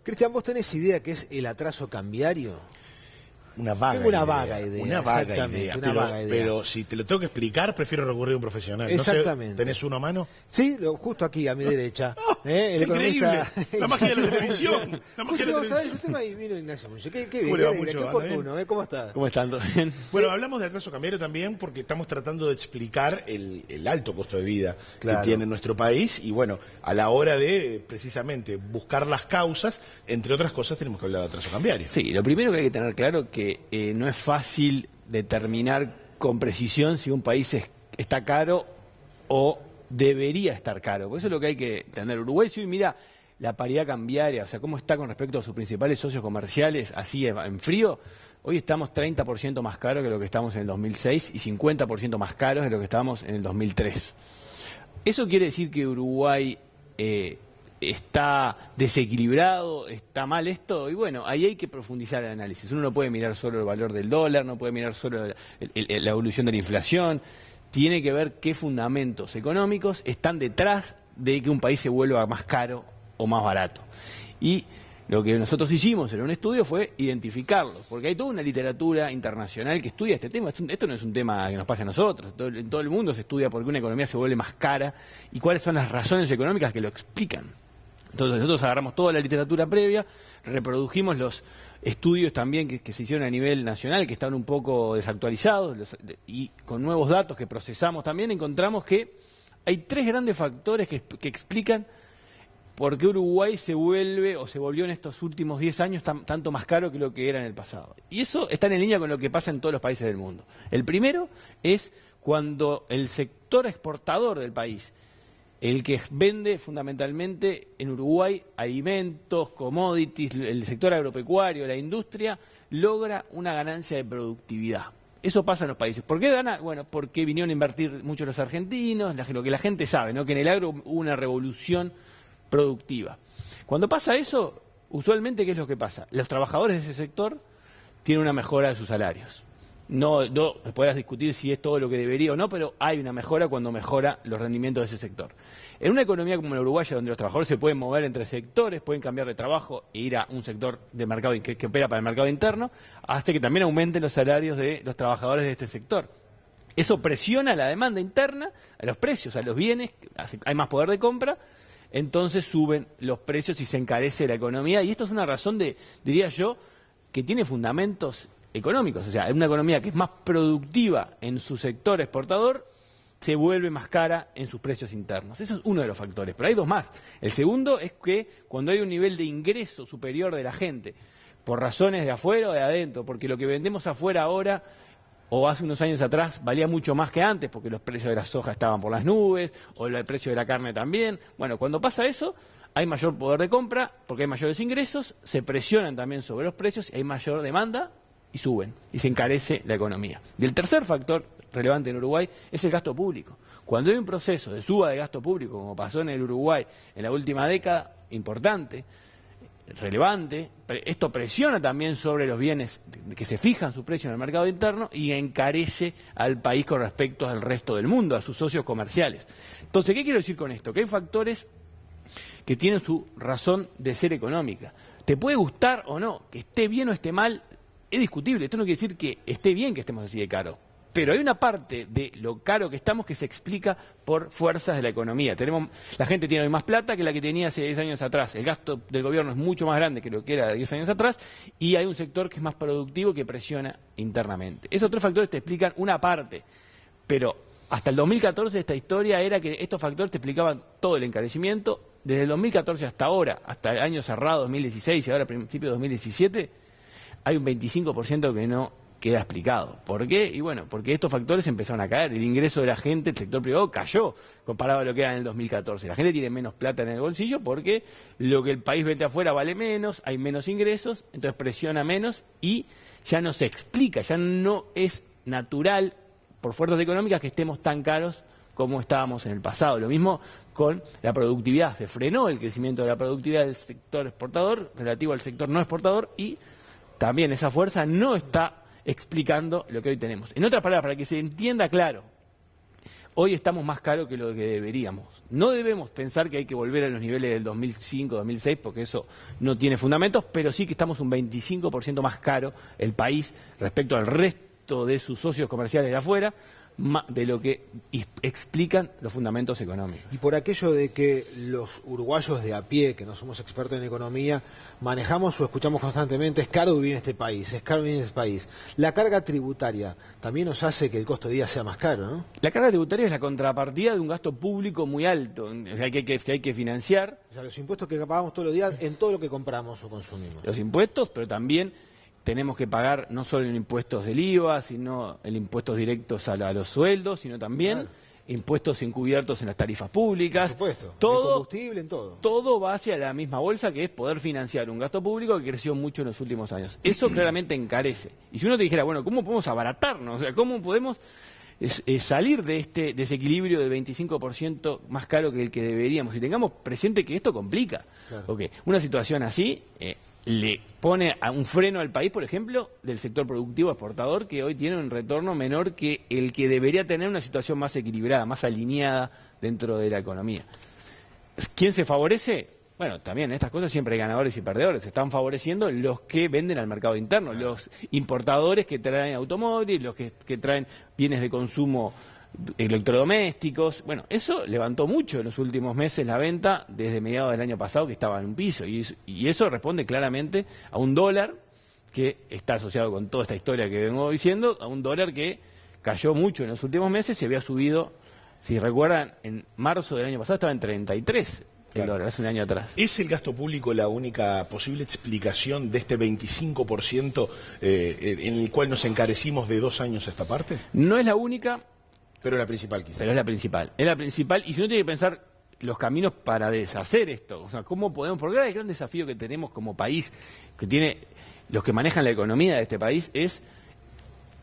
Cristian, ¿vos tenés idea qué es el atraso cambiario? Una vaga Tengo una idea, vaga idea. Una vaga idea. Pero si te lo tengo que explicar, prefiero recurrir a un profesional. Exactamente. No sé, ¿tenés uno a mano? Sí, justo aquí a mi derecha. El increíble. La magia de la televisión. La magia de la televisión. El tema ahí vino Ignacio Muñoz. Qué bien, qué oportuno. ¿Cómo estás? ¿Cómo están? ¿Todo bien? Bueno, hablamos de atraso cambiario también porque estamos tratando de explicar el alto costo de vida que tiene nuestro país y bueno, a la hora de precisamente buscar las causas, entre otras cosas tenemos que hablar de atraso cambiario. Sí, lo primero que hay que tener claro que no es fácil determinar con precisión si un país está caro o debería estar caro. Por eso es lo que hay que entender. Uruguay, si hoy mira la paridad cambiaria, o sea, cómo está con respecto a sus principales socios comerciales, así en frío, hoy estamos 30% más caros que lo que estamos en el 2006 y 50% más caros de lo que estábamos en el 2003. ¿Eso quiere decir que Uruguay está desequilibrado, está mal esto? Y bueno, ahí hay que profundizar el análisis. Uno no puede mirar solo el valor del dólar, no puede mirar solo la evolución de la inflación. Tiene que ver qué fundamentos económicos están detrás de que un país se vuelva más caro o más barato. Y lo que nosotros hicimos en un estudio fue identificarlos, porque hay toda una literatura internacional que estudia este tema. Esto no es un tema que nos pase a nosotros, en todo el mundo se estudia por qué una economía se vuelve más cara y cuáles son las razones económicas que lo explican. Entonces nosotros agarramos toda la literatura previa, reprodujimos los estudios también que se hicieron a nivel nacional, que estaban un poco desactualizados, y con nuevos datos que procesamos también encontramos que hay tres grandes factores que explican por qué Uruguay se vuelve o se volvió en estos últimos 10 años tanto más caro que lo que era en el pasado. Y eso está en línea con lo que pasa en todos los países del mundo. El primero es cuando el sector exportador del país, el que vende fundamentalmente en Uruguay alimentos, commodities, el sector agropecuario, la industria, logra una ganancia de productividad. Eso pasa en los países. ¿Por qué gana? Bueno, porque vinieron a invertir mucho los argentinos, lo que la gente sabe, ¿no? Que en el agro hubo una revolución productiva. Cuando pasa eso, usualmente, ¿qué es lo que pasa? Los trabajadores de ese sector tienen una mejora de sus salarios. No podrás discutir si es todo lo que debería o no, pero hay una mejora cuando mejora los rendimientos de ese sector. En una economía como la uruguaya, donde los trabajadores se pueden mover entre sectores, pueden cambiar de trabajo e ir a un sector de mercado que opera para el mercado interno, hace que también aumenten los salarios de los trabajadores de este sector. Eso presiona la demanda interna, a los precios, a los bienes, hay más poder de compra. Entonces suben los precios y se encarece la economía. Y esto es una razón diría yo, que tiene fundamentos económicos. O sea, una economía que es más productiva en su sector exportador, se vuelve más cara en sus precios internos. Eso es uno de los factores. Pero hay dos más. El segundo es que cuando hay un nivel de ingreso superior de la gente, por razones de afuera o de adentro, porque lo que vendemos afuera ahora o hace unos años atrás valía mucho más que antes porque los precios de la soja estaban por las nubes, o el precio de la carne también. Bueno, cuando pasa eso, hay mayor poder de compra porque hay mayores ingresos, se presionan también sobre los precios, hay mayor demanda y suben, y se encarece la economía. Y el tercer factor relevante en Uruguay es el gasto público. Cuando hay un proceso de suba de gasto público, como pasó en el Uruguay en la última década, importante, relevante, esto presiona también sobre los bienes que se fijan su precio en el mercado interno y encarece al país con respecto al resto del mundo, a sus socios comerciales. Entonces, ¿qué quiero decir con esto? Que hay factores que tienen su razón de ser económica. Te puede gustar o no, que esté bien o esté mal, es discutible. Esto no quiere decir que esté bien que estemos así de caro. Pero hay una parte de lo caro que estamos que se explica por fuerzas de la economía. La gente tiene hoy más plata que la que tenía hace 10 años atrás. El gasto del gobierno es mucho más grande que lo que era 10 años atrás y hay un sector que es más productivo que presiona internamente. Esos tres factores te explican una parte, pero hasta el 2014 esta historia era que estos factores te explicaban todo el encarecimiento. Desde el 2014 hasta ahora, hasta el año cerrado 2016 y ahora principio de 2017, hay un 25% que no queda explicado. ¿Por qué? Y bueno, porque estos factores empezaron a caer. El ingreso de la gente, el sector privado, cayó comparado a lo que era en el 2014. La gente tiene menos plata en el bolsillo porque lo que el país vende afuera vale menos, hay menos ingresos, entonces presiona menos y ya no se explica, ya no es natural por fuerzas económicas que estemos tan caros como estábamos en el pasado. Lo mismo con la productividad. Se frenó el crecimiento de la productividad del sector exportador relativo al sector no exportador y también esa fuerza no está explicando lo que hoy tenemos. En otras palabras, para que se entienda claro, hoy estamos más caros que lo que deberíamos. No debemos pensar que hay que volver a los niveles del 2005, 2006, porque eso no tiene fundamentos, pero sí que estamos un 25% más caro el país respecto al resto de sus socios comerciales de afuera, de lo que explican los fundamentos económicos. Y por aquello de que los uruguayos de a pie, que no somos expertos en economía, manejamos o escuchamos constantemente, es caro vivir en este país, es caro vivir en este país. La carga tributaria también nos hace que el costo de vida sea más caro, ¿no? La carga tributaria es la contrapartida de un gasto público muy alto, o sea, que hay que financiar. O sea, los impuestos que pagamos todos los días en todo lo que compramos o consumimos. Los impuestos, pero también tenemos que pagar no solo en impuestos del IVA, sino en impuestos directos a los sueldos, sino también impuestos encubiertos en las tarifas públicas. Por supuesto, todo, en combustible, en todo. Todo va hacia la misma bolsa, que es poder financiar un gasto público que creció mucho en los últimos años. Eso claramente encarece. Y si uno te dijera, bueno, ¿cómo podemos abaratarnos? O sea, ¿cómo podemos salir de este desequilibrio del 25% más caro que el que deberíamos? Y tengamos presente que esto complica. Claro. Porque una situación así le pone a un freno al país, por ejemplo, del sector productivo exportador, que hoy tiene un retorno menor que el que debería tener una situación más equilibrada, más alineada dentro de la economía. ¿Quién se favorece? Bueno, también en estas cosas siempre hay ganadores y perdedores. Se están favoreciendo los que venden al mercado interno, los importadores que traen automóviles, los que traen bienes de consumo electrodomésticos. Bueno, eso levantó mucho en los últimos meses la venta desde mediados del año pasado, que estaba en un piso, y eso responde claramente a un dólar que está asociado con toda esta historia que vengo diciendo, a un dólar que cayó mucho en los últimos meses. Se había subido, si recuerdan, en marzo del año pasado estaba en 33 el dólar, hace un año atrás. ¿Es el gasto público la única posible explicación de este 25% en el cual nos encarecimos de 2 años a esta parte? No es la única, pero es la principal, quizás. Pero es la principal. Es la principal, y si uno tiene que pensar los caminos para deshacer esto, o sea, cómo podemos, porque el gran desafío que tenemos como país, que tiene los que manejan la economía de este país, es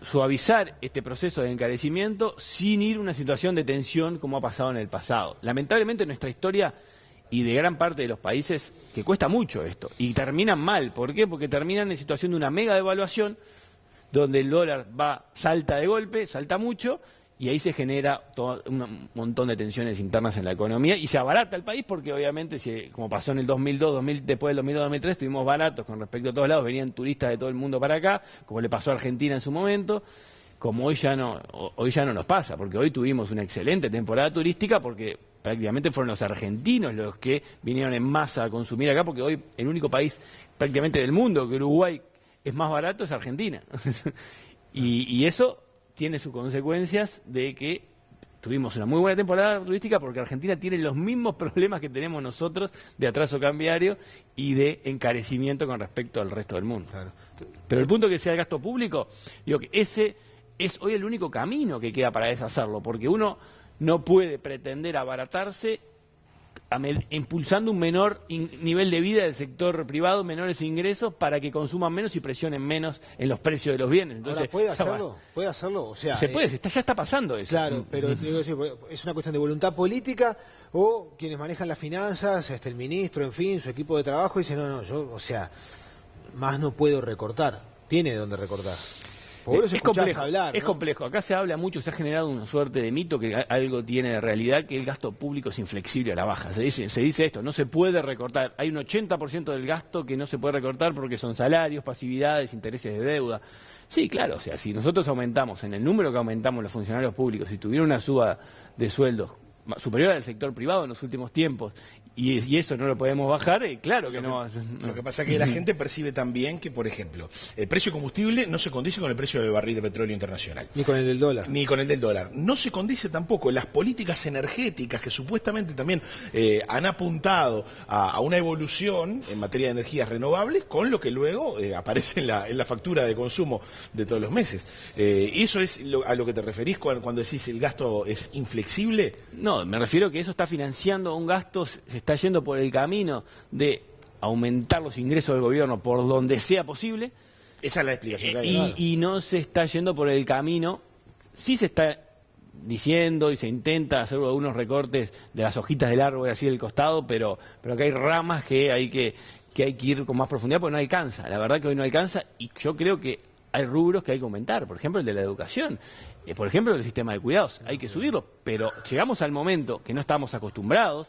suavizar este proceso de encarecimiento sin ir a una situación de tensión como ha pasado en el pasado. Lamentablemente en nuestra historia y de gran parte de los países, que cuesta mucho esto, y terminan mal. ¿Por qué? Porque terminan en situación de una mega devaluación, donde el dólar salta de golpe, salta mucho, y ahí se genera todo un montón de tensiones internas en la economía y se abarata el país, porque obviamente, como pasó en el 2002, después del 2002-2003, estuvimos baratos con respecto a todos lados, venían turistas de todo el mundo para acá, como le pasó a Argentina en su momento, como hoy ya no nos pasa, porque hoy tuvimos una excelente temporada turística, porque prácticamente fueron los argentinos los que vinieron en masa a consumir acá, porque hoy el único país prácticamente del mundo que Uruguay es más barato es Argentina. y eso tiene sus consecuencias de que tuvimos una muy buena temporada turística, porque Argentina tiene los mismos problemas que tenemos nosotros de atraso cambiario y de encarecimiento con respecto al resto del mundo. Claro. Pero el punto que sea el gasto público, digo que ese es hoy el único camino que queda para deshacerlo, porque uno no puede pretender abaratarse impulsando un menor nivel de vida del sector privado, menores ingresos, para que consuman menos y presionen menos en los precios de los bienes. Entonces, ahora, ¿puede hacerlo? O sea, se puede, ya está pasando eso. Claro, pero digo, es una cuestión de voluntad política, o quienes manejan las finanzas, el ministro, en fin, su equipo de trabajo, dice, yo, o sea, más no puedo recortar. Tiene de dónde recortar. Es complejo, hablar, ¿no? Es complejo. Acá se habla mucho, se ha generado una suerte de mito que algo tiene de realidad, que el gasto público es inflexible a la baja. Se dice esto, no se puede recortar. Hay un 80% del gasto que no se puede recortar porque son salarios, pasividades, intereses de deuda. Sí, claro, o sea, si nosotros aumentamos en el número que aumentamos los funcionarios públicos, si tuviera una suba de sueldos superior al sector privado en los últimos tiempos, y eso no lo podemos bajar, claro que no. Lo que pasa es que la gente percibe también que, por ejemplo, el precio de combustible no se condice con el precio del barril de petróleo internacional. Ni con el del dólar. Ni con el del dólar. No se condice tampoco las políticas energéticas que supuestamente también han apuntado a una evolución en materia de energías renovables, con lo que luego aparece en la factura de consumo de todos los meses. ¿Eso es a lo que te referís cuando decís el gasto es inflexible? No, me refiero que eso está financiando un gasto, se está yendo por el camino de aumentar los ingresos del gobierno por donde sea posible. Esa es la explicación que hay. Y no se está yendo por el camino, sí se está diciendo y se intenta hacer algunos recortes de las hojitas del árbol así del costado, pero acá hay ramas que hay que ir con más profundidad porque no alcanza. La verdad que hoy no alcanza, y yo creo que hay rubros que hay que aumentar, por ejemplo el de la educación. por ejemplo, el sistema de cuidados, hay que subirlo, pero llegamos al momento que no estamos acostumbrados,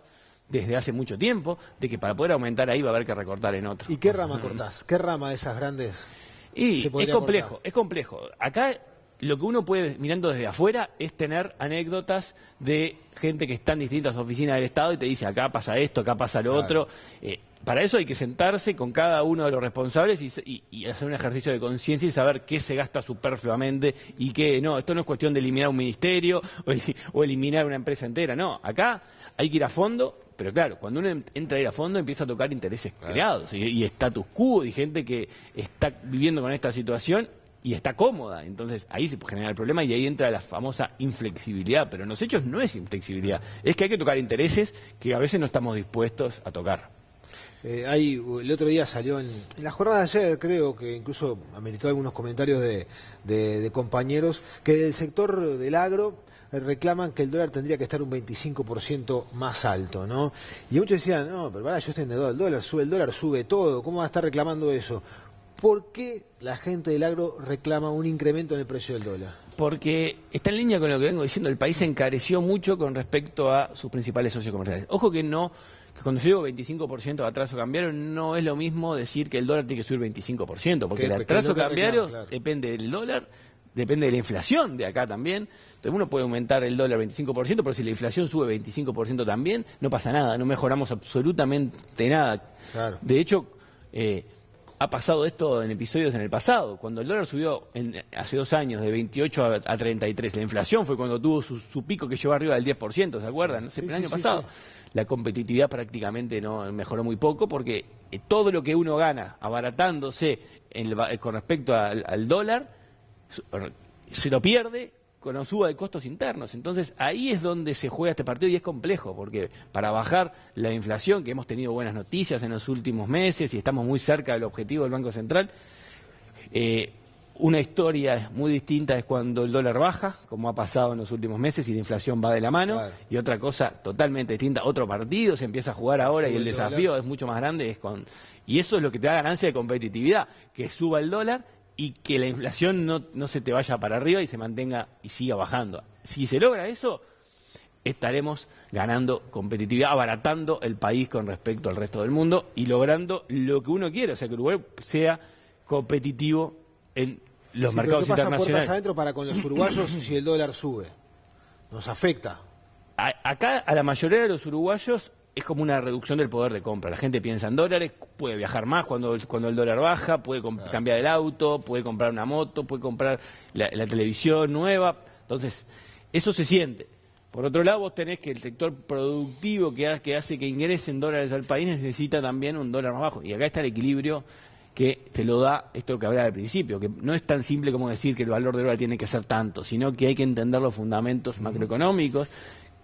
desde hace mucho tiempo, de que para poder aumentar ahí va a haber que recortar en otro. ¿Y qué rama cortás? ¿Qué rama de esas grandes Y se podría es complejo, cortar? es complejo. Acá lo que uno puede, mirando desde afuera, es tener anécdotas de gente que está en distintas oficinas del Estado y te dice, acá pasa esto, acá pasa lo otro. Para eso hay que sentarse con cada uno de los responsables y hacer un ejercicio de conciencia y saber qué se gasta superfluamente y qué no. Esto no es cuestión de eliminar un ministerio o eliminar una empresa entera, no. Acá hay que ir a fondo, pero claro, cuando uno entra a ir a fondo empieza a tocar intereses creados y status quo y gente que está viviendo con esta situación y está cómoda. Entonces ahí se puede generar el problema y ahí entra la famosa inflexibilidad. Pero en los hechos no es inflexibilidad, es que hay que tocar intereses que a veces no estamos dispuestos a tocar. El otro día salió en la jornada de ayer, creo que incluso ameritó algunos comentarios de compañeros, que del sector del agro reclaman que el dólar tendría que estar un 25% más alto, ¿no? Y muchos decían, no, pero para, yo estoy endeudado, el dólar sube todo, ¿cómo va a estar reclamando eso? ¿Por qué la gente del agro reclama un incremento en el precio del dólar? Porque está en línea con lo que vengo diciendo, el país se encareció mucho con respecto a sus principales socios comerciales. Ojo que cuando yo digo 25% de atraso cambiario, no es lo mismo decir que el dólar tiene que subir 25%, porque el atraso cambiario depende del dólar, depende de la inflación de acá también. Entonces uno puede aumentar el dólar 25%, pero si la inflación sube 25% también, no pasa nada, no mejoramos absolutamente nada. Claro. De hecho, ha pasado esto en episodios en el pasado. Cuando el dólar subió hace 2 años de 28 a 33, la inflación fue cuando tuvo su pico que llegó arriba del 10%, ¿se acuerdan? El año pasado. La competitividad prácticamente no mejoró muy poco porque todo lo que uno gana abaratándose con respecto al dólar se lo pierde con la suba de costos internos. Entonces ahí es donde se juega este partido y es complejo, porque para bajar la inflación, que hemos tenido buenas noticias en los últimos meses y estamos muy cerca del objetivo del Banco Central, una historia muy distinta es cuando el dólar baja, como ha pasado en los últimos meses, y la inflación va de la mano, claro. Y otra cosa totalmente distinta, otro partido se empieza a jugar ahora y el desafío es mucho más grande, y eso es lo que te da ganancia de competitividad, que suba el dólar y que la inflación no se te vaya para arriba y se mantenga y siga bajando. Si se logra eso, estaremos ganando competitividad, abaratando el país con respecto al resto del mundo y logrando lo que uno quiere, o sea, que Uruguay sea competitivo en los mercados internacionales. ¿Qué pasa puertas adentro para con los uruguayos si el dólar sube? ¿Nos afecta? Acá a la mayoría de los uruguayos es como una reducción del poder de compra. La gente piensa en dólares, puede viajar más cuando el dólar baja, puede cambiar el auto, puede comprar una moto, puede comprar la televisión nueva. Entonces, eso se siente. Por otro lado, vos tenés que el sector productivo que hace que ingresen dólares al país necesita también un dólar más bajo. Y acá está el equilibrio que te lo da esto que hablaba al principio, que no es tan simple como decir que el valor del dólar tiene que ser tanto, sino que hay que entender los fundamentos macroeconómicos,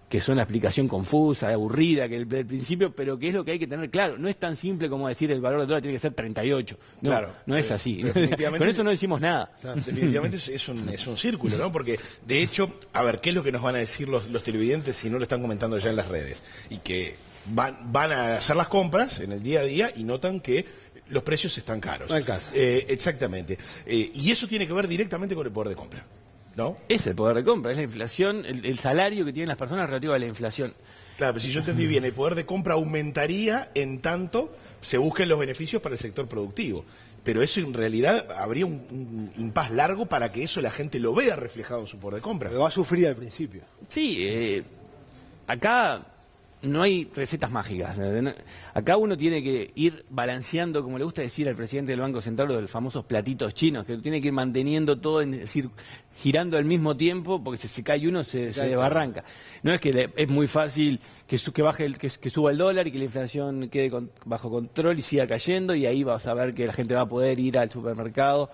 que son la explicación confusa, aburrida, que del principio, pero que es lo que hay que tener claro. No es tan simple como decir el valor del dólar tiene que ser 38. No, claro, no es así. Con eso no decimos nada. Claro, definitivamente es un círculo, ¿no? Porque, de hecho, a ver, ¿qué es lo que nos van a decir los televidentes si no lo están comentando ya en las redes? Y que van a hacer las compras en el día a día y notan que los precios están caros. Exactamente. Y eso tiene que ver directamente con el poder de compra, ¿no? Es el poder de compra, es la inflación, el salario que tienen las personas relativo a la inflación. Claro, pero si yo entendí bien, el poder de compra aumentaría en tanto se busquen los beneficios para el sector productivo. Pero eso en realidad habría un impas largo para que eso la gente lo vea reflejado en su poder de compra. Lo va a sufrir al principio. Sí, acá no hay recetas mágicas. Acá uno tiene que ir balanceando, como le gusta decir al presidente del Banco Central, los famosos platitos chinos, que tiene que ir manteniendo todo, es decir, girando al mismo tiempo, porque si se cae uno se desbarranca. No es que es muy fácil que suba el dólar y que la inflación quede bajo control y siga cayendo, y ahí vas a ver que la gente va a poder ir al supermercado.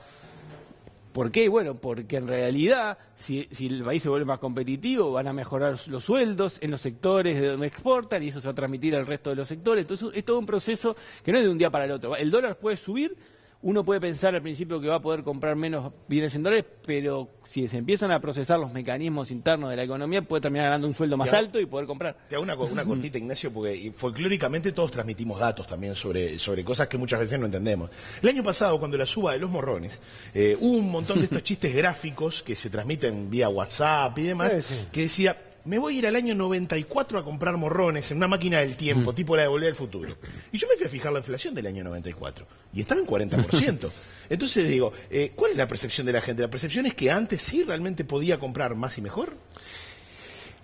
¿Por qué? Bueno, porque en realidad, si el país se vuelve más competitivo, van a mejorar los sueldos en los sectores de donde exportan y eso se va a transmitir al resto de los sectores. Entonces, es todo un proceso que no es de un día para el otro. El dólar puede subir uno puede pensar al principio que va a poder comprar menos bienes en dólares, pero si se empiezan a procesar los mecanismos internos de la economía, puede terminar ganando un sueldo más alto y poder comprar. Te hago una cortita, Ignacio, porque folclóricamente todos transmitimos datos también sobre cosas que muchas veces no entendemos. El año pasado, cuando la suba de los morrones, hubo un montón de estos chistes gráficos que se transmiten vía WhatsApp y demás, que decía: me voy a ir al año 94 a comprar morrones en una máquina del tiempo, tipo la de Volver al Futuro. Y yo me fui a fijar la inflación del año 94, y estaba en 40%. Entonces digo, ¿cuál es la percepción de la gente? ¿La percepción es que antes sí realmente podía comprar más y mejor?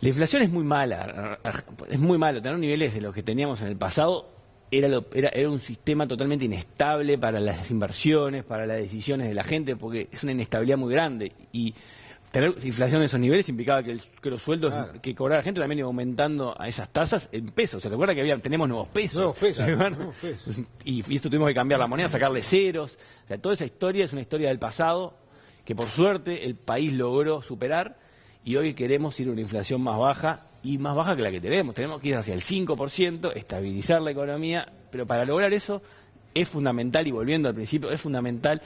La inflación es muy mala, es muy malo. Tener niveles de los que teníamos en el pasado era un sistema totalmente inestable para las inversiones, para las decisiones de la gente, porque es una inestabilidad muy grande. Y tener inflación de esos niveles implicaba que los sueldos que cobraba la gente también iba aumentando a esas tasas en pesos. ¿Se recuerda que tenemos nuevos pesos? Nuevos pesos. Y esto tuvimos que cambiar la moneda, sacarle ceros. O sea, toda esa historia es una historia del pasado que por suerte el país logró superar, y hoy queremos ir a una inflación más baja y más baja que la que tenemos. Tenemos que ir hacia el 5%, estabilizar la economía, pero para lograr eso es fundamental, y volviendo al principio, es fundamental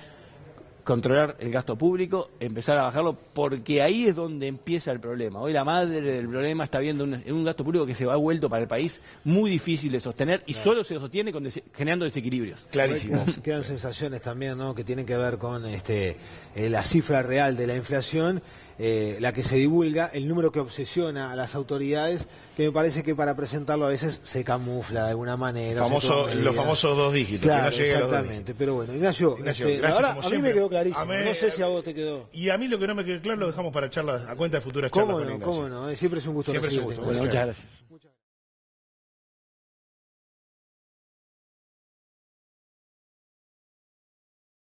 controlar el gasto público, empezar a bajarlo, porque ahí es donde empieza el problema. Hoy la madre del problema está viendo un gasto público que se va vuelto para el país muy difícil de sostener, y solo se sostiene generando desequilibrios. Clarísimo. Quedan sensaciones también, ¿no?, que tienen que ver con la cifra real de la inflación, la que se divulga, el número que obsesiona a las autoridades, que me parece que para presentarlo a veces se camufla de alguna manera. Los famosos 2 dígitos. Claro, que no exactamente. Pero bueno, Ignacio, gracias, la verdad, a mí me quedó clarísimo. No sé si a vos te quedó. Y a mí lo que no me quedó claro lo dejamos para charlas, a cuenta de futuras charlas con Ignacio. ¿Cómo no? Siempre es un gusto. Siempre es un gusto. Bueno, muchas gracias.